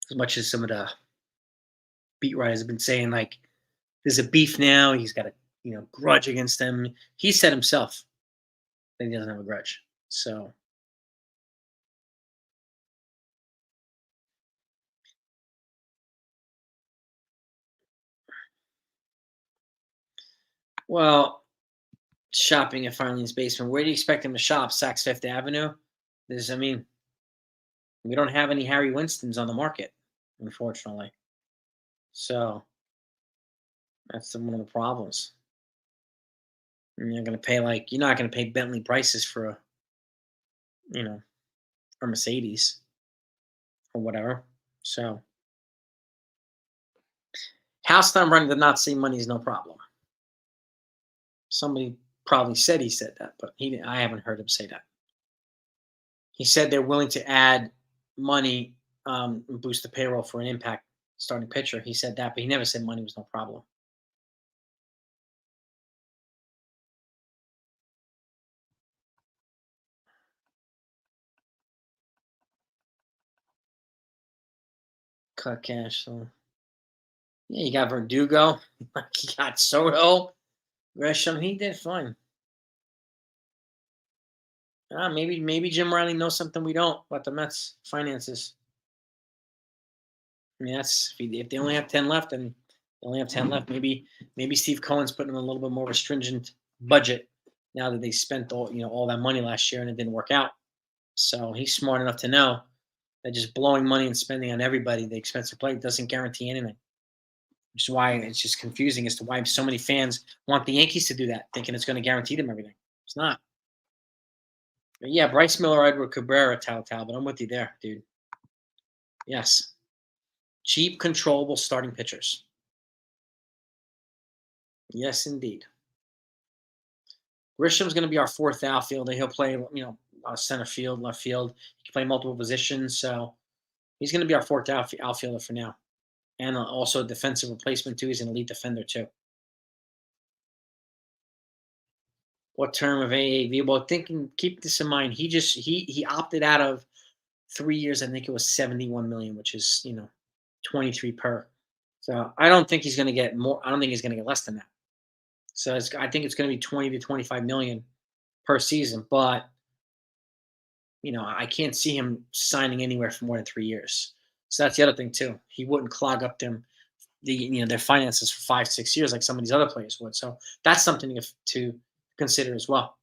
as much as some of the beat writers have been saying, like, there's a beef now, he's got a grudge against them. He said himself that he doesn't have a grudge. So, well, shopping at Finally's basement. Where do you expect him to shop? Saks Fifth Avenue. I mean, we don't have any Harry Winstons on the market, unfortunately. So that's one of the problems. You're not gonna pay Bentley prices for a you know or Mercedes or whatever. So House time running did not say money is no problem. Somebody probably said he said that, but he didn't, I haven't heard him say that. He said they're willing to add money and boost the payroll for an impact starting pitcher. He said that, but he never said money was no problem. Cut cash. So yeah, you got Verdugo, you got Soto, Gresham. He did fine. Maybe Jim Riley knows something we don't about the Mets finances. I mean, that's if they only have 10 left, and they only have 10 left. Maybe Steve Cohen's putting them a little bit more of a stringent budget now that they spent all that money last year and it didn't work out. So he's smart enough to know that just blowing money and spending on everybody the expensive play doesn't guarantee anything. Which is why it's just confusing as to why so many fans want the Yankees to do that, thinking it's going to guarantee them everything. It's not. But yeah, Bryce Miller, Edward Cabrera, but I'm with you there, dude. Yes. Cheap, controllable starting pitchers. Yes, indeed. Grisham's going to be our fourth outfielder. He'll play, center field, left field. He can play multiple positions, so he's going to be our fourth outfielder for now, and also a defensive replacement too. He's an elite defender too. What term of AAV? Well, keep this in mind. He opted out of 3 years. I think it was 71 million, which is 23 per. So I don't think he's going to get more. I don't think he's going to get less than that. So I think it's going to be 20 to 25 million per season. But I can't see him signing anywhere for more than 3 years. So that's the other thing too. He wouldn't clog up their finances for 5-6 years like some of these other players would. So that's something to consider as well,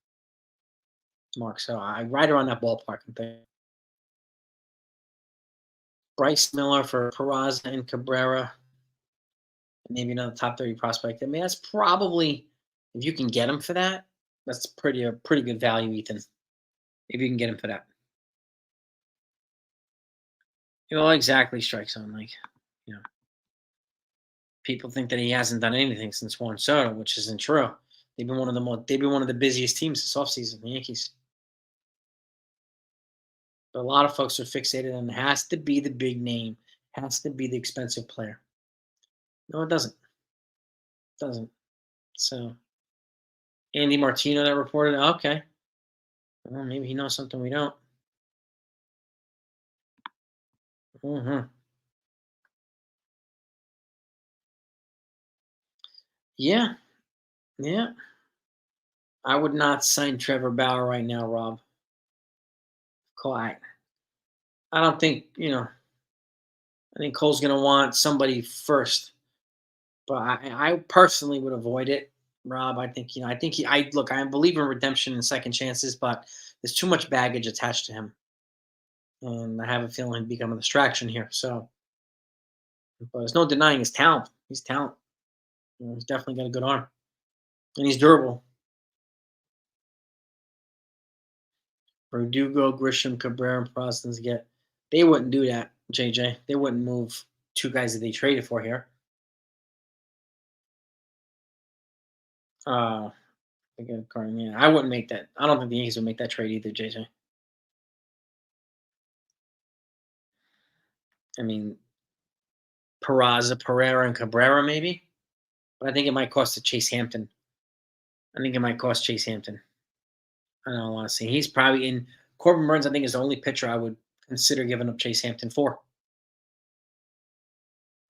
Mark. So I right around that ballpark. I think. Bryce Miller for Peraza and Cabrera, maybe another top 30 prospect. I mean, that's probably if you can get him for that, that's a pretty good value, Ethan. If you can get him for that. Exactly strike zone. Like, you know, people think that he hasn't done anything since Juan Soto, which isn't true. They've been one of the busiest teams this offseason, the Yankees. But a lot of folks are fixated on it has to be the big name, has to be the expensive player. No, it doesn't. It doesn't. So Andy Martino that reported, okay. Well, maybe he knows something we don't. Mm-hmm. Yeah, yeah. I would not sign Trevor Bauer right now, Rob. Quiet. I don't think I think Cole's going to want somebody first, but I personally would avoid it, Rob. I think I think I look. I believe in redemption and second chances, but there's too much baggage attached to him, and I have a feeling he'd become a distraction here. So, but there's no denying his talent. He's talent. He's definitely got a good arm, and he's durable. Verdugo, Grisham, Cabrera, and Proston's get. They wouldn't do that, JJ. They wouldn't move two guys that they traded for here. Uh, again, yeah, I wouldn't make that. I don't think the Yankees would make that trade either, JJ. I mean, Peraza, Pereira, and Cabrera maybe, but I think it might cost to Chase Hampton. I think it might cost Chase Hampton. I don't want to see. He's probably in. Corbin Burns, I think, is the only pitcher I would consider giving up Chase Hampton for.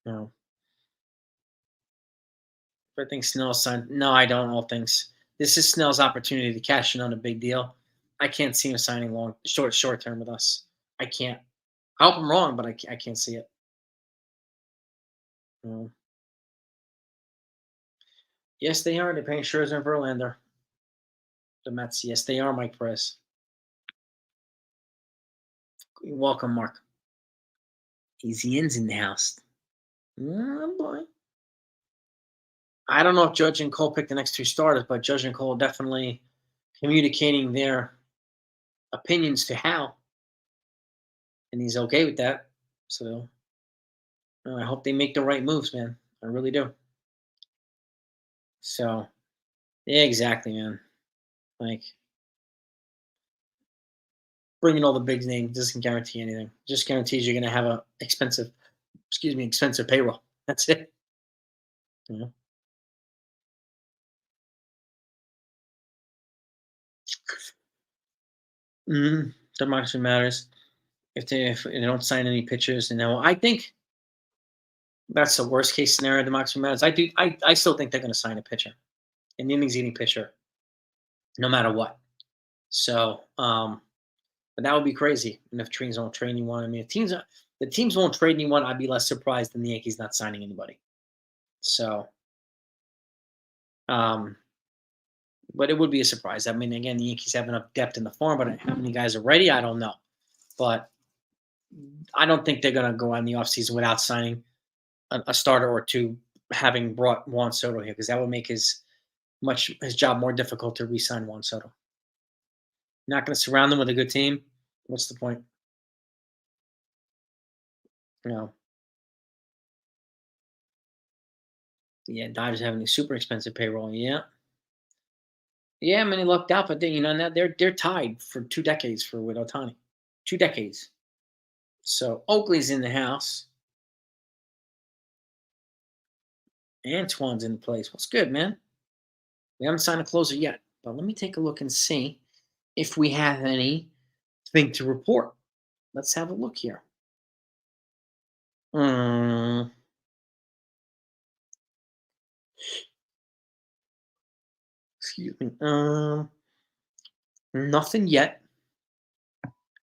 No, I think Snell's signed. No, I don't. All things. This is Snell's opportunity to cash in on a big deal. I can't see him signing short term with us. I can't. I hope I'm wrong, but I can't see it. No. Yes, they are. They're paying Scherzer and Verlander. The Mets. Yes, they are. Mike Perez. You're welcome, Mark. Easy ins in the house. Oh boy. I don't know if Judge and Cole picked the next two starters, but Judge and Cole definitely communicating their opinions to Hal, and he's okay with that. So I hope they make the right moves, man. I really do. So yeah, exactly, man. Like bringing all the big names doesn't guarantee anything. Just guarantees you're going to have a expensive payroll. That's it. You know? Democracy matters. If they don't sign any pitchers, I think that's the worst case scenario. Democracy matters. I still think they're going to sign a pitcher, an innings eating pitcher, no matter what. So, but that would be crazy. And if teams won't trade anyone, I mean, if the teams won't trade anyone, I'd be less surprised than the Yankees not signing anybody. So, um, but it would be a surprise. I mean, again, the Yankees have enough depth in the farm, but how many guys are ready? I don't know. But I don't think they're going to go on the offseason without signing a starter or two, having brought Juan Soto here, because that would make his job more difficult to re-sign Juan Soto. Not going to surround them with a good team. What's the point? You know, yeah, Dodgers having a super expensive payroll. Yeah, yeah. I mean, he lucked out, but now they're tied for 2 decades with Otani, 2 decades. So Oakley's in the house. Antoine's in place. What's good, man? We haven't signed a closer yet, but let me take a look and see if we have anything to report. Let's have a look here. Um, excuse me. Nothing yet.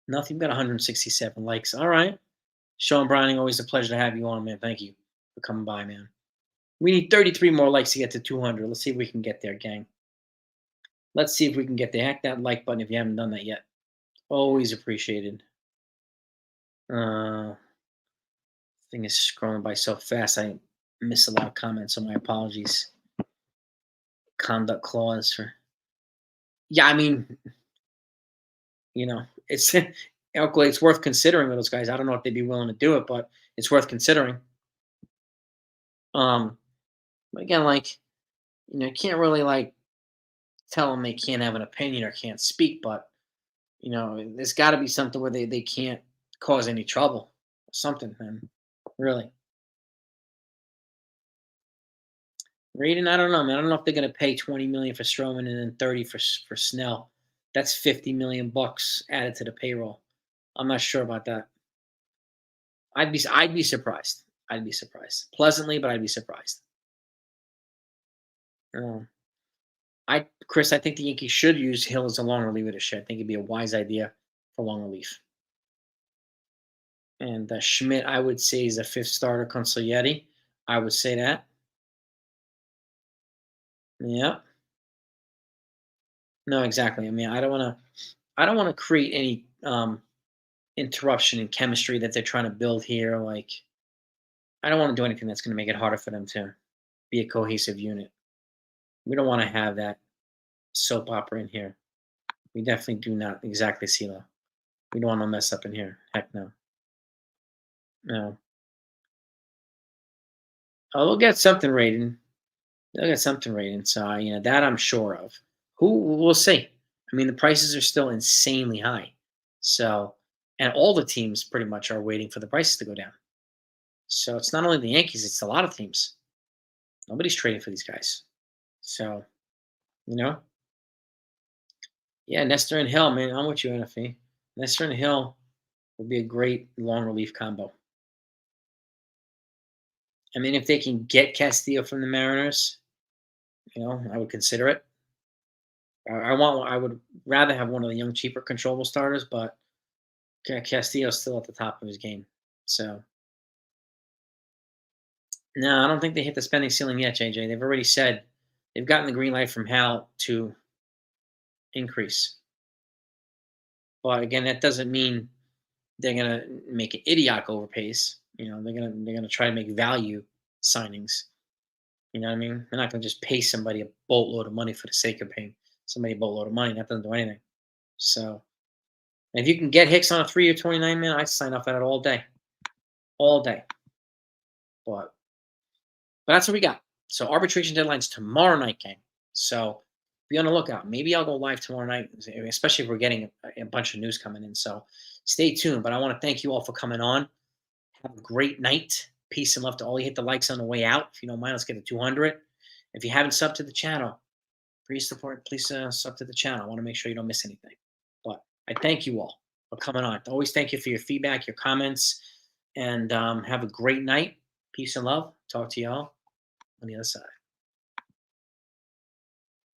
Nothing but 167 likes. All right. Sean Browning, always a pleasure to have you on, man. Thank you for coming by, man. We need 33 more likes to get to 200. Let's see if we can get there, gang. Let's see if we can get there. Hack that like button if you haven't done that yet. Always appreciated. Thing is scrolling by so fast, I miss a lot of comments, so my apologies. Conduct clause for. Yeah, I mean, it's okay, it's worth considering with those guys. I don't know if they'd be willing to do it, but it's worth considering. But again, you can't really tell them they can't have an opinion or can't speak, but there's got to be something where they can't cause any trouble. Something, man. Really. Reading, I don't know, man. I don't know if they're going to pay 20 million for Stroman and then 30 for Snell. That's 50 million bucks added to the payroll. I'm not sure about that. I'd be surprised. I'd be surprised. Pleasantly, but I'd be surprised. Chris, I think the Yankees should use Hill as a long reliever this year. I think it'd be a wise idea for long relief. And Schmidt, I would say, is a fifth starter consigliere. I would say that. Yeah. No, exactly. I mean, I don't want to create any interruption in chemistry that they're trying to build here. Like, I don't want to do anything that's going to make it harder for them to be a cohesive unit. We don't want to have that soap opera in here. We definitely do not exactly see that. We don't want no mess up in here. Heck no. No. Oh, they'll get something rated. They'll get something rated. So that I'm sure of. Who we'll see. I mean, the prices are still insanely high. So, and all the teams pretty much are waiting for the prices to go down. So it's not only the Yankees; it's a lot of teams. Nobody's trading for these guys. So, you know, yeah, Nestor and Hill, man, I'm with you, NFE. Nestor and Hill would be a great long relief combo. I mean, if they can get Castillo from the Mariners, I would consider it. I would rather have one of the young, cheaper, controllable starters, but Castillo's still at the top of his game. So, no, I don't think they hit the spending ceiling yet, JJ. They've already said they've gotten the green light from Hal to increase. But again, that doesn't mean they're gonna make an idiotic overpays. They're gonna try to make value signings. You know what I mean? They're not gonna just pay somebody a boatload of money for the sake of paying somebody a boatload of money. That doesn't do anything. So if you can get Hicks on a 3-year 29, man, I'd sign up for that all day. All day. But that's what we got. So arbitration deadline's tomorrow night, gang. So be on the lookout. Maybe I'll go live tomorrow night, especially if we're getting a bunch of news coming in. So stay tuned. But I want to thank you all for coming on. Have a great night. Peace and love to all. You hit the likes on the way out. If you don't mind, let's get to 200. If you haven't subbed to the channel, please sub to the channel. I want to make sure you don't miss anything. But I thank you all for coming on. Always thank you for your feedback, your comments, and have a great night. Peace and love. Talk to y'all on the other side.